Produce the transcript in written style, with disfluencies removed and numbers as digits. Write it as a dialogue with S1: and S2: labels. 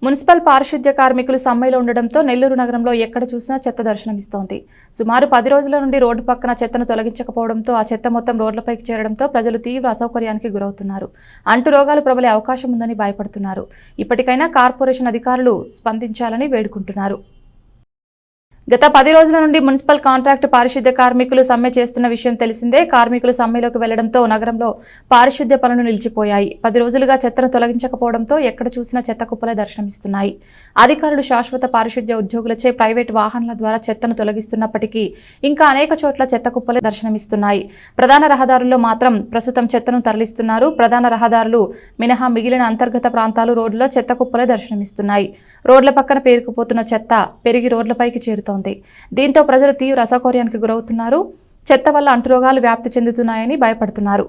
S1: Municipal పారిశుద్ధ్య కార్మికులు సమ్మెలో ఉండడంతో నెల్లూరు నగరంలో ఎక్కడ చూసినా చెత్త దర్శనమిస్తోంది. సుమారు 10 రోజుల నుండి రోడ్డు పక్కన చెత్తను తొలగించకపోవడంతో ఆ చెత్త మొత్తం రోడ్లపైకి చేరడంతో ప్రజలు తీవ్ర అసౌకర్యానికి గురవుతున్నారు. అంటు రోగాలు ప్రబలే అవకాశం ఉందని భయపడుతున్నారు. ఇప్పటికైనా కార్పొరేషన్ అధికారులు స్పందించాలని వేడుకుంటున్నారు. గత 10 రోజుల నుండి మున్సిపల్ కాంట్రాక్ట్ పారిశుద్ధ్య కార్మికులు సమ్మె చేస్తున్న విషయం తెలిసిందే. కార్మికులు సమ్మెలోకి వెళ్లడంతో నగరంలో పారిశుద్ధ్య పనులు నిలిచిపోయాయి. 10 రోజులుగా చెత్తను తొలగించకపోవడంతో ఎక్కడ చూసినా చెత్త కుప్పలే దర్శనమిస్తున్నాయి. అధికారులు శాశ్వత పారిశుద్ధ్య ఉద్యోగులచే ప్రైవేటు వాహనాల ద్వారా చెత్తను తొలగిస్తున్నప్పటికీ ఇంకా అనేక చోట్ల చెత్త కుప్పలే దర్శనమిస్తున్నాయి. ప్రధాన రహదారుల్లో మాత్రం ప్రస్తుతం చెత్తను తరలిస్తున్నారు. ప్రధాన రహదారులు మినహా మిగిలిన అంతర్గత ప్రాంతాలు రోడ్లలో చెత్త కుప్పలే దర్శనమిస్తున్నాయి. రోడ్ల పక్కన పేరుకుపోతున్న చెత్త పెరిగి రోడ్లపైకి చేరుతోంది. దీంతో ప్రజలు తీవ్ర అసౌకర్యానికి గురవుతున్నారు. చెత్త వల్ల అంటురోగాలు వ్యాప్తి చెందుతున్నాయని భయపడుతున్నారు.